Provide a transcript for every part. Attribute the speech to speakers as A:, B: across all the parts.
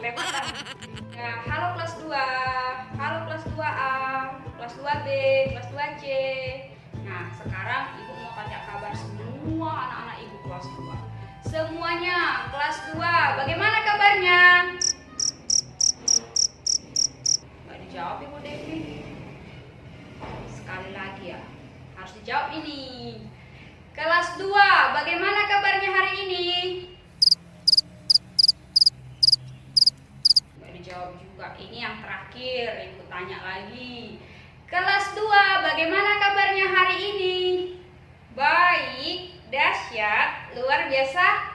A: kelewatan. Ya, halo kelas 2, halo kelas 2A, kelas 2B, kelas 2C. Nah, sekarang ibu mau tanya kabar semua anak-anak ibu kelas 2. Semuanya kelas 2, bagaimana kabarnya? Nggak dijawab ibu Devi. Sekali lagi ya, harus dijawab ini. Kelas 2, bagaimana kabarnya hari ini? Nggak dijawab juga. Ini yang terakhir, ibu tanya lagi. Kelas 2, bagaimana kabarnya hari ini? Baik, dahsyat, luar biasa,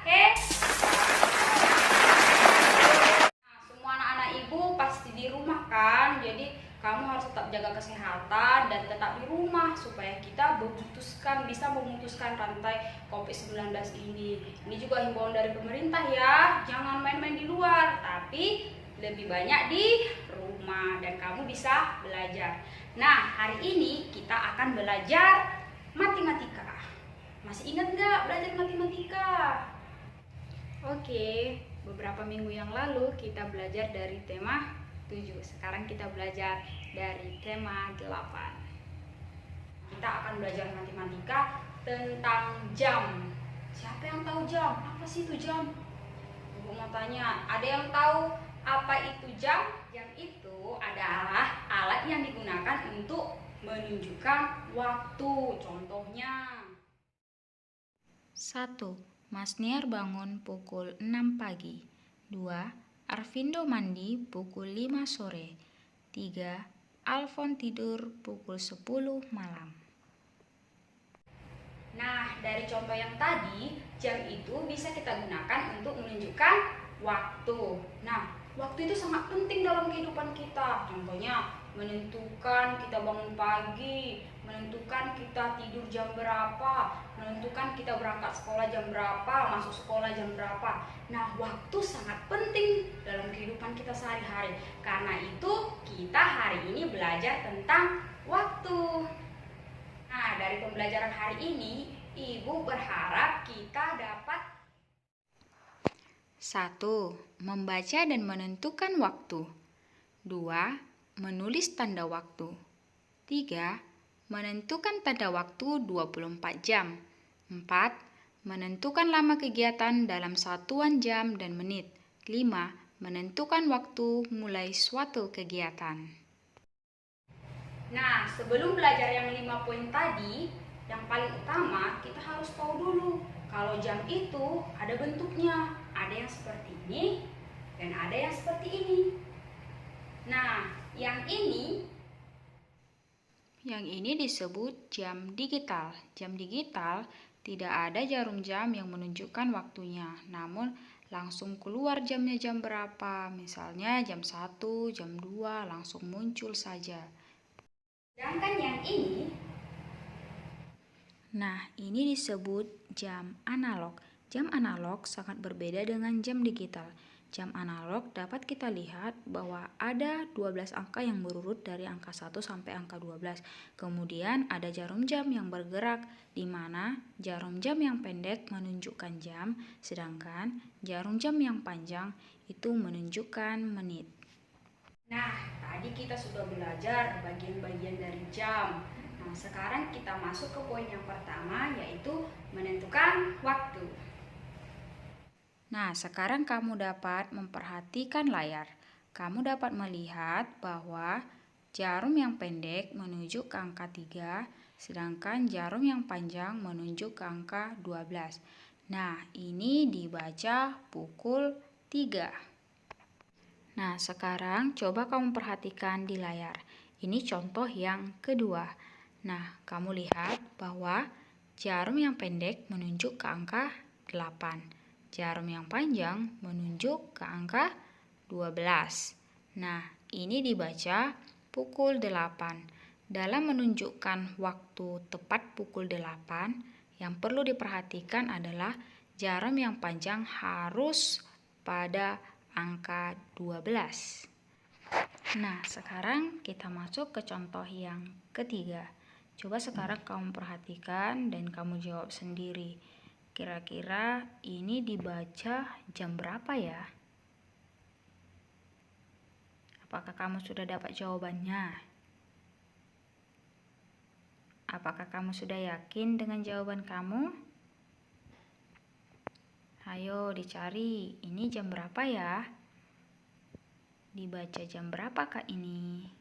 A: Nah, semua anak-anak ibu pasti di rumah kan? Jadi kamu harus tetap jaga kesehatan dan tetap di rumah supaya kita bisa memutuskan rantai COVID-19 ini. Ini juga himbauan dari pemerintah ya, jangan main-main di luar, tapi lebih banyak di rumah dan kamu bisa belajar. Nah, hari ini kita akan belajar matematika. Masih ingat nggak belajar matematika? Oke, beberapa minggu yang lalu kita belajar dari tema 7. Sekarang kita belajar dari tema 8. Kita akan belajar matematika tentang jam. Siapa yang tahu jam? Apa sih itu jam? Ibu mau tanya, ada yang tahu apa itu jam? Jam itu adalah alat yang digunakan untuk menunjukkan waktu. Contohnya
B: 1. Masniar bangun pukul 6 pagi. 2. Arvindo mandi pukul 5 sore. 3. Alfon tidur pukul 10 malam.
A: Nah, dari contoh yang tadi, jam itu bisa kita gunakan untuk menunjukkan waktu. Nah, waktu itu sangat penting dalam kehidupan kita. Contohnya, menentukan kita bangun pagi, menentukan kita tidur jam berapa, menentukan kita berangkat sekolah jam berapa, masuk sekolah jam berapa. Nah, waktu sangat penting dalam kehidupan kita sehari-hari. Karena itu, kita hari ini belajar tentang waktu. Nah, dari pembelajaran hari ini, Ibu berharap kita dapat
B: 1. Membaca dan menentukan waktu. 2. Menulis tanda waktu. 3. Menentukan tanda waktu 24 jam. 4. Menentukan lama kegiatan dalam satuan jam dan menit. 5. Menentukan waktu mulai suatu kegiatan.
A: Nah, sebelum belajar yang 5 poin tadi, yang paling utama kita harus tahu dulu kalau jam itu ada bentuknya. Ada yang seperti ini dan ada yang seperti ini. Nah, yang ini
B: disebut jam digital. Jam digital tidak ada jarum jam yang menunjukkan waktunya, namun langsung keluar jamnya jam berapa. Misalnya jam 1, jam 2 langsung muncul saja.
A: Sedangkan yang ini,
B: nah, ini disebut jam analog. Jam analog sangat berbeda dengan jam digital. Jam analog dapat kita lihat bahwa ada 12 angka yang berurut dari angka 1 sampai angka 12. Kemudian ada jarum jam yang bergerak, di mana jarum jam yang pendek menunjukkan jam, sedangkan jarum jam yang panjang itu menunjukkan menit.
A: nah, tadi kita sudah belajar bagian-bagian dari jam. Nah, sekarang kita masuk ke poin yang pertama, yaitu menentukan waktu.
B: Nah, sekarang kamu dapat memperhatikan layar. Kamu dapat melihat bahwa jarum yang pendek menuju ke angka 3, sedangkan jarum yang panjang menuju ke angka 12. Nah, ini dibaca pukul 3. Nah, sekarang coba kamu perhatikan di layar. Ini contoh yang kedua. Nah, kamu lihat bahwa jarum yang pendek menunjuk ke angka 8. Jarum yang panjang menunjuk ke angka 12. Nah, ini dibaca pukul 8. Dalam menunjukkan waktu tepat pukul 8, yang perlu diperhatikan adalah jarum yang panjang harus pada angka 12. Nah, sekarang kita masuk ke contoh yang ketiga. Coba sekarang kamu perhatikan dan kamu jawab sendiri. Kira-kira ini dibaca jam berapa ya? Apakah kamu sudah dapat jawabannya? Apakah kamu sudah yakin dengan jawaban kamu? Ayo dicari, ini jam berapa ya? Dibaca jam berapa kak ini?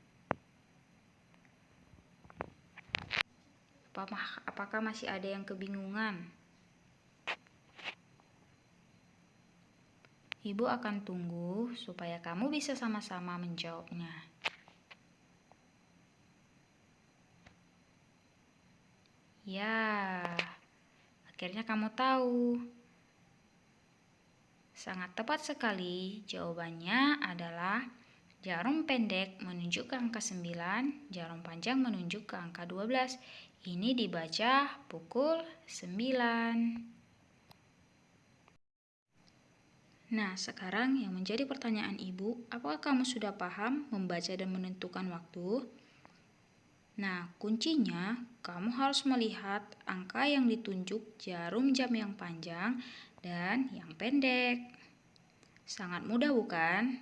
B: Apakah masih ada yang kebingungan? Ibu akan tunggu supaya kamu bisa sama-sama menjawabnya. Ya, akhirnya kamu tahu. Sangat tepat sekali, jawabannya adalah jarum pendek menunjuk ke angka 9, jarum panjang menunjuk ke angka 12. Ini dibaca pukul 9. Nah, sekarang yang menjadi pertanyaan ibu, apakah kamu sudah paham membaca dan menentukan waktu? Nah, kuncinya kamu harus melihat angka yang ditunjuk jarum jam yang panjang dan yang pendek. Sangat mudah bukan?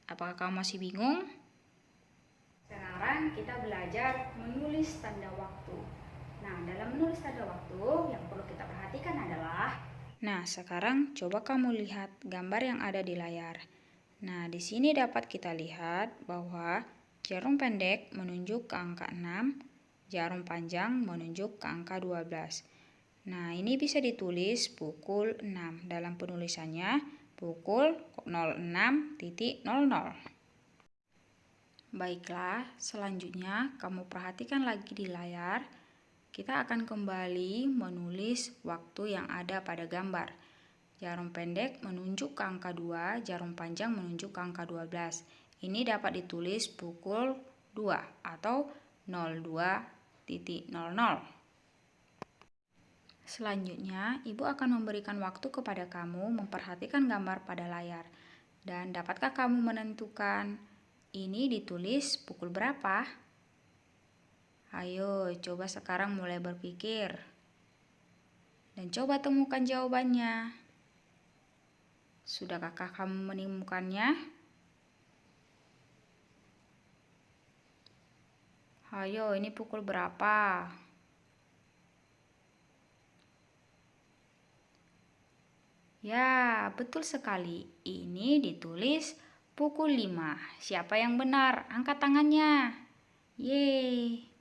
B: Apakah kamu masih bingung?
A: Sekarang kita belajar menulis tanda waktu. Nah, dalam menulis tanda waktu yang perlu kita perhatikan adalah
B: Nah, sekarang coba kamu lihat gambar yang ada di layar. Nah, di sini dapat kita lihat bahwa jarum pendek menunjuk ke angka 6, jarum panjang menunjuk ke angka 12. Nah, ini bisa ditulis pukul 6. Dalam penulisannya, pukul 06.00. Baiklah, selanjutnya kamu perhatikan lagi di layar. Kita akan kembali menulis waktu yang ada pada gambar. Jarum pendek menunjuk ke angka 2, jarum panjang menunjuk ke angka 12. Ini dapat ditulis pukul 2 atau 02.00. Selanjutnya, ibu akan memberikan waktu kepada kamu memperhatikan gambar pada layar. Dan dapatkah kamu menentukan ini ditulis pukul berapa? Ayo, coba sekarang mulai berpikir. Dan coba temukan jawabannya. Sudahkah kamu menemukannya? Ayo, ini pukul berapa? Ya, betul sekali. Ini ditulis pukul 5. Siapa yang benar? Angkat tangannya. Yeay.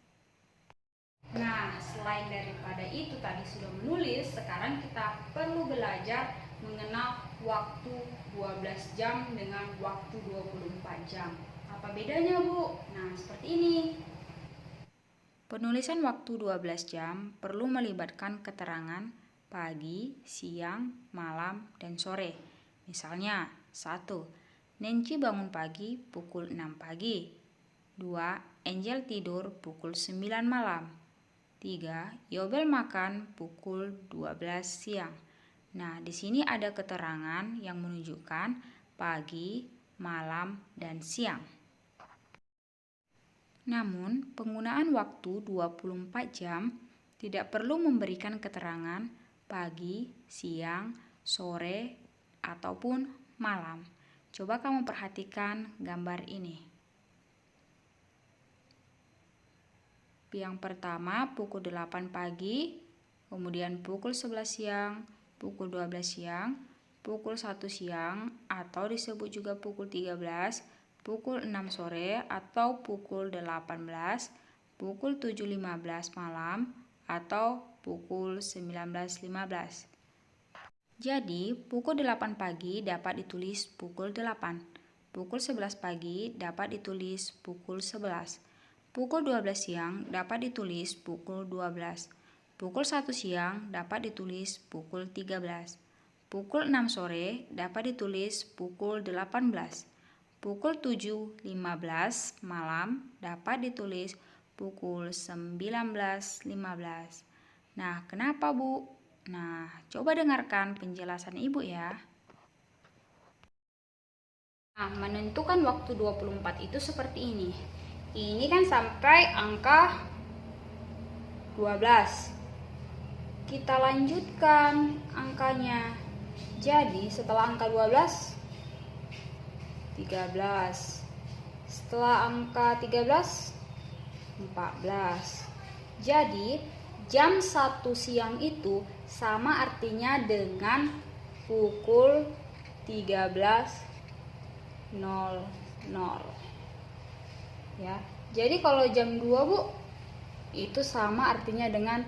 A: Nah, selain daripada itu tadi sudah menulis, sekarang kita perlu belajar mengenal waktu 12 jam dengan waktu 24 jam. Apa bedanya, Bu? Nah, seperti ini.
B: Penulisan waktu 12 jam perlu melibatkan keterangan pagi, siang, malam, dan sore. Misalnya, 1. Nenci bangun pagi pukul 6 pagi. 2. Angel tidur pukul 9 malam. 3. Yobel makan pukul 12 siang. Nah, di sini ada keterangan yang menunjukkan pagi, malam, dan siang. Namun, penggunaan waktu 24 jam tidak perlu memberikan keterangan pagi, siang, sore, ataupun malam. Coba kamu perhatikan gambar ini. Yang pertama pukul 8 pagi, kemudian pukul 11 siang, pukul 12 siang, pukul 1 siang, atau disebut juga pukul 13, pukul 6 sore, atau pukul 18, pukul 7.15 malam, atau pukul 19.15. Jadi, pukul 8 pagi dapat ditulis pukul 8, pukul 11 pagi dapat ditulis pukul 11, pukul 12 siang dapat ditulis pukul 12, pukul 1 siang dapat ditulis pukul 13, pukul 6 sore dapat ditulis pukul 18, pukul 7.15 malam dapat ditulis pukul 19.15. Nah, kenapa Bu? Nah, coba dengarkan penjelasan Ibu ya.
A: Nah, menentukan waktu 24 itu seperti ini. Ini kan sampai angka 12. Kita lanjutkan angkanya. Jadi setelah angka 12, 13, Setelah angka 13, 14. Jadi, jam 1 siang itu sama artinya dengan pukul 13.00. Ya. Jadi kalau jam 2, Bu, itu sama artinya dengan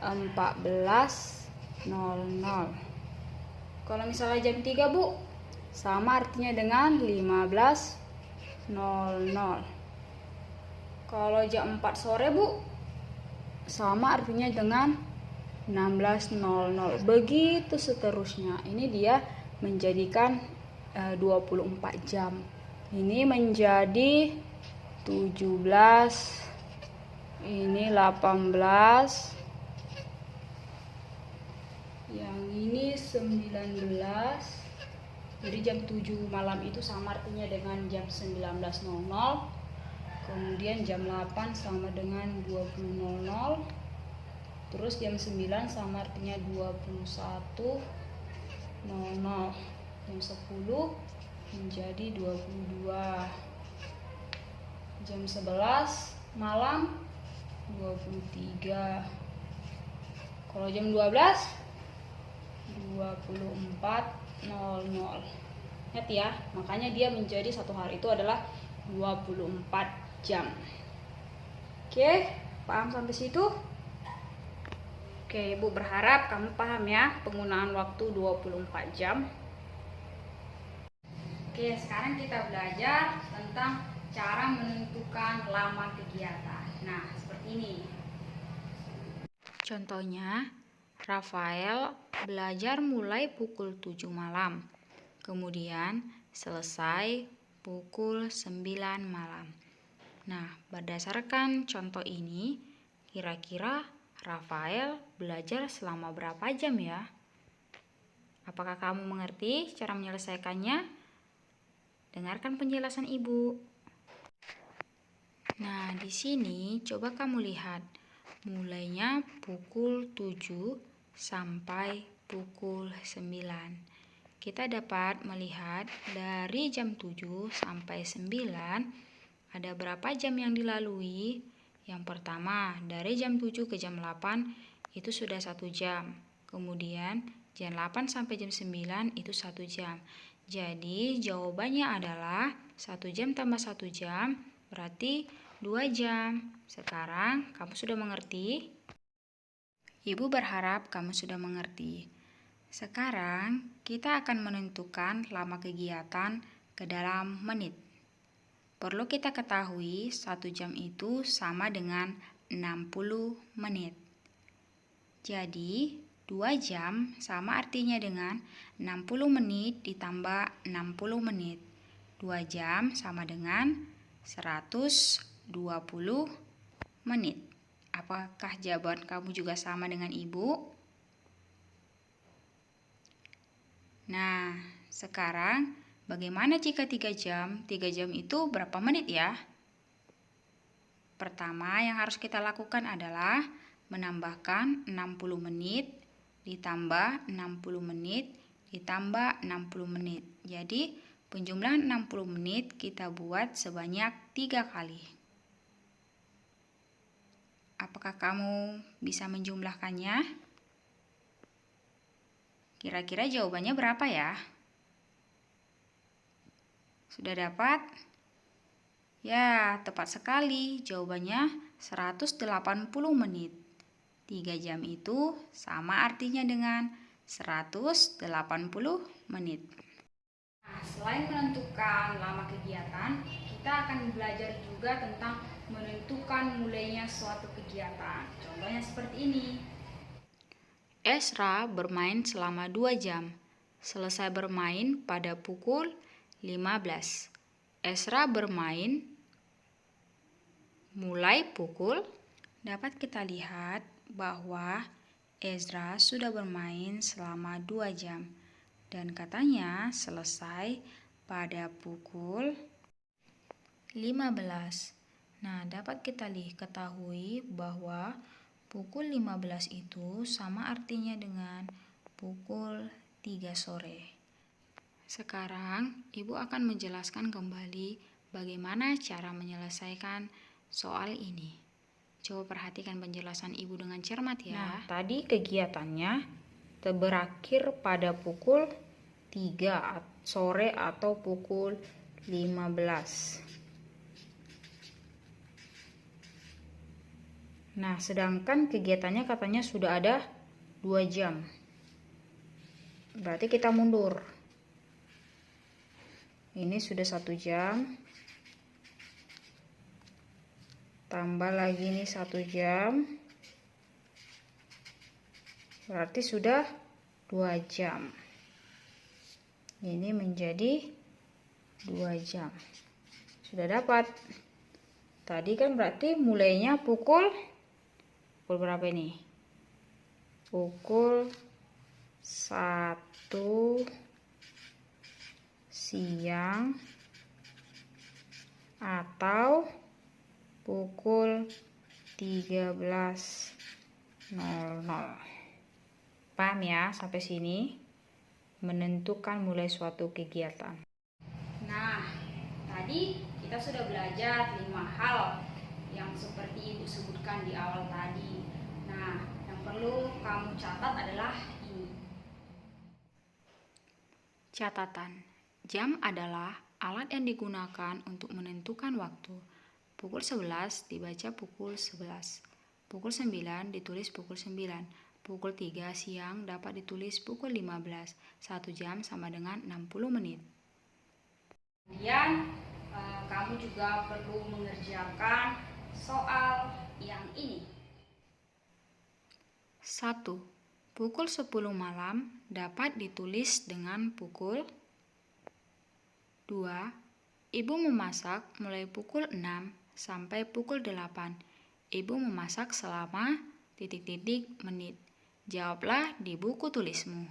A: 14.00. Kalau misalnya jam 3, Bu, sama artinya dengan 15.00. Kalau jam 4 sore, Bu, sama artinya dengan 16.00. Begitu seterusnya. Ini dia menjadikan 24 jam. Ini menjadi 17, ini 18, yang ini 19. Jadi jam 7 malam itu sama artinya dengan jam 19.00. Kemudian jam 8 sama dengan 20.00. Terus jam 9 sama artinya 21.00. Jam 10 menjadi 22. Jam 11 malam 23. Kalau jam 12 24.00. Ingat ya, makanya dia menjadi satu hari itu adalah 24 jam. Oke, paham sampai situ? Oke, Ibu berharap kamu paham ya penggunaan waktu 24 jam. Oke, sekarang kita belajar tentang cara menentukan lama kegiatan. Nah, seperti ini.
B: Contohnya, Rafael belajar mulai pukul 7 malam, kemudian selesai pukul 9 malam. Nah, berdasarkan contoh ini, kira-kira Rafael belajar selama berapa jam ya? Apakah kamu mengerti cara menyelesaikannya? Dengarkan penjelasan Ibu. Nah, di sini coba kamu lihat. Mulainya pukul 7 sampai pukul 9. Kita dapat melihat dari jam 7 sampai 9 ada berapa jam yang dilalui. Yang pertama, dari jam 7 ke jam 8 itu sudah 1 jam. Kemudian jam 8 sampai jam 9 itu 1 jam. Jadi jawabannya adalah 1 jam tambah 1 jam berarti 2 jam. Sekarang kamu sudah mengerti? Ibu berharap kamu sudah mengerti. Sekarang kita akan menentukan lama kegiatan ke dalam menit. Perlu kita ketahui 1 jam itu sama dengan 60 menit. Jadi 2 jam sama artinya dengan 60 menit ditambah 60 menit. 2 jam sama dengan 120 menit. Apakah jawaban kamu juga sama dengan Ibu? Nah, sekarang bagaimana jika 3 jam? 3 jam itu berapa menit ya? Pertama yang harus kita lakukan adalah menambahkan 60 menit ditambah 60 menit ditambah 60 menit. Jadi penjumlahan 60 menit kita buat sebanyak 3 kali. Apakah kamu bisa menjumlahkannya? Kira-kira jawabannya berapa ya? Sudah dapat? Ya, tepat sekali. Jawabannya 180 menit. 3 jam itu sama artinya dengan 180 menit.
A: Nah, selain menentukan lama kegiatan, kita akan belajar juga tentang menentukan mulainya suatu kegiatan. Contohnya seperti ini.
B: Ezra bermain selama 2 jam. Selesai bermain pada pukul 15. Ezra bermain mulai pukul. Dapat kita lihat bahwa Ezra sudah bermain selama 2 jam. Dan katanya selesai pada pukul 15. Nah, dapat kita ketahui bahwa pukul 15 itu sama artinya dengan pukul 3 sore. Sekarang, Ibu akan menjelaskan kembali bagaimana cara menyelesaikan soal ini. Coba perhatikan penjelasan Ibu dengan cermat ya. Nah, tadi kegiatannya berakhir pada pukul 3 sore atau pukul 15. Nah, sedangkan kegiatannya katanya sudah ada 2 jam. Berarti kita mundur. Ini sudah 1 jam. Tambah lagi nih 1 jam. Berarti sudah 2 jam. Ini menjadi 2 jam. Sudah dapat. Tadi kan berarti mulainya pukul berapa ini? Pukul 1 siang atau pukul 13.00. Paham ya sampai sini? Menentukan mulai suatu kegiatan.
A: Nah, tadi kita sudah belajar 5 hal yang seperti Ibu sebutkan di awal tadi. Nah, yang perlu kamu catat adalah ini.
B: Catatan. Jam adalah alat yang digunakan untuk menentukan waktu. Pukul 11 dibaca pukul 11. Pukul 9 ditulis pukul 9. Pukul 3 siang dapat ditulis pukul 15. 1 jam sama dengan 60 menit.
A: Kemudian kamu juga perlu mengerjakan soal yang ini.
B: 1. Pukul 10 malam dapat ditulis dengan pukul 2. Ibu memasak mulai pukul 6 sampai pukul 8. Ibu memasak selama ... menit. Jawablah di buku tulismu.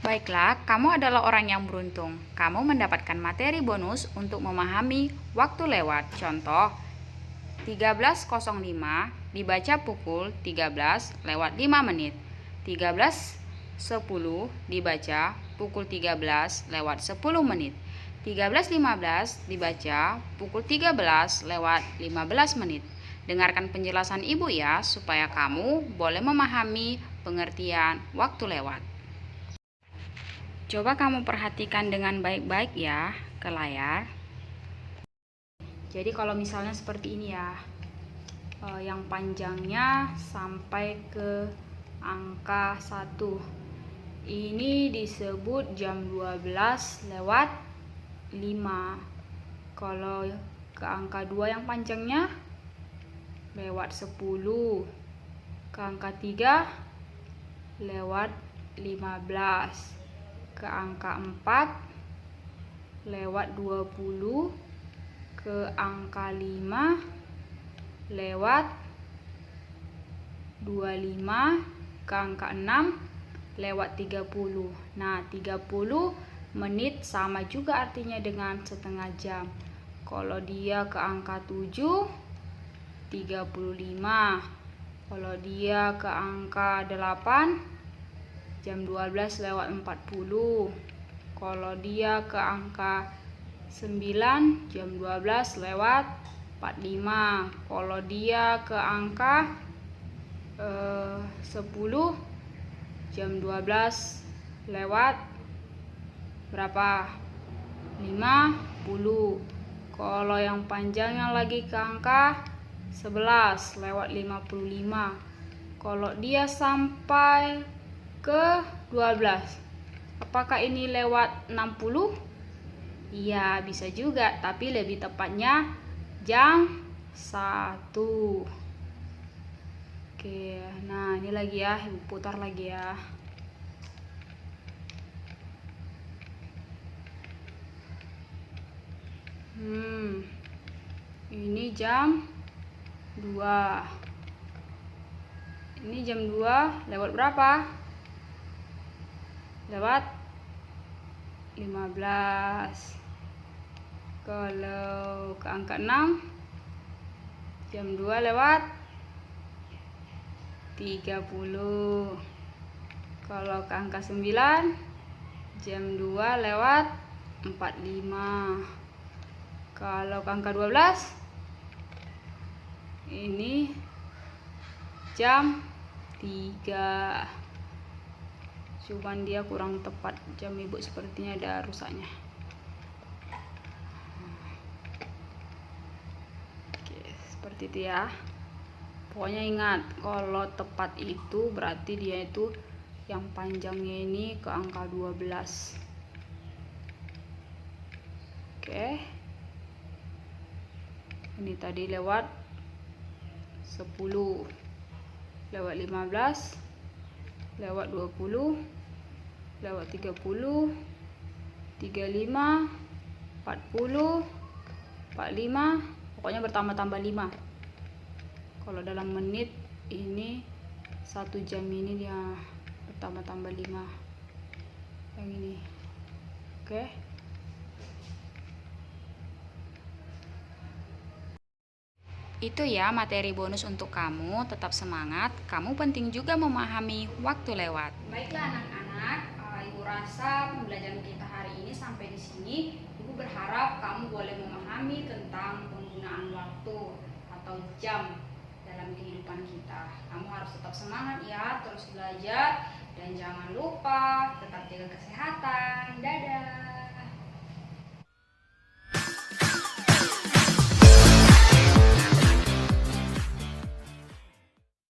B: Baiklah, kamu adalah orang yang beruntung. Kamu mendapatkan materi bonus untuk memahami waktu lewat. Contoh, 13.05 dibaca pukul 13:05 menit. 13.10 dibaca pukul 13:10 menit. 13.15 dibaca pukul 13:15 menit. Dengarkan penjelasan Ibu ya, supaya kamu boleh memahami pengertian waktu lewat. Coba kamu perhatikan dengan baik-baik ya ke layar.
A: Jadi kalau misalnya seperti ini ya, yang panjangnya sampai ke angka 1. Ini disebut jam 12:05. Kalau ke angka 2 yang panjangnya lewat 10. Ke angka 3 lewat 15. Ke angka 4 lewat 20. Ke angka 5 lewat 25. Ke angka 6 lewat 30. Nah, 30 menit sama juga artinya dengan setengah jam. Kalau dia ke angka 7, 35. Kalau dia ke angka 8, jam 12:40. Kalau dia ke angka 9, jam 12:45. Kalau dia ke angka 10, jam 12 lewat berapa? 50. Kalau yang panjangnya lagi ke angka 11:55. Kalau dia sampai ke 12, apakah ini lewat 60? Iya, bisa juga, tapi lebih tepatnya jam 1. Oke, nah ini lagi ya, Ibu putar lagi ya. Ini jam 2. Ini jam 2 lewat berapa? Lewat 15. Kalau ke angka 6, jam 2 lewat 30. Kalau ke angka 9, jam 2 lewat
B: 45. Kalau ke angka 12 ini jam 3. Cuman dia kurang tepat jam ibu, sepertinya ada rusaknya. Oke, seperti itu ya. Pokoknya ingat, kalau tepat itu berarti dia itu yang panjangnya ini ke angka 12. Oke. Ini tadi lewat 10, lewat 15, lewat 20, lewat 30, 35, 40, 45, pokoknya bertambah-tambah 5. Kalau dalam menit ini 1 jam ini dia bertambah-tambah 5 yang ini. Oke. Itu ya materi bonus untuk kamu. Tetap semangat. Kamu penting juga memahami waktu lewat.
A: Baiklah anak-anak, Ibu rasa pembelajaran kita hari ini sampai di sini. Ibu berharap kamu boleh memahami tentang penggunaan waktu atau jam dalam kehidupan kita. Kamu harus tetap semangat ya, terus belajar, dan jangan lupa tetap jaga kesehatan. Dadah.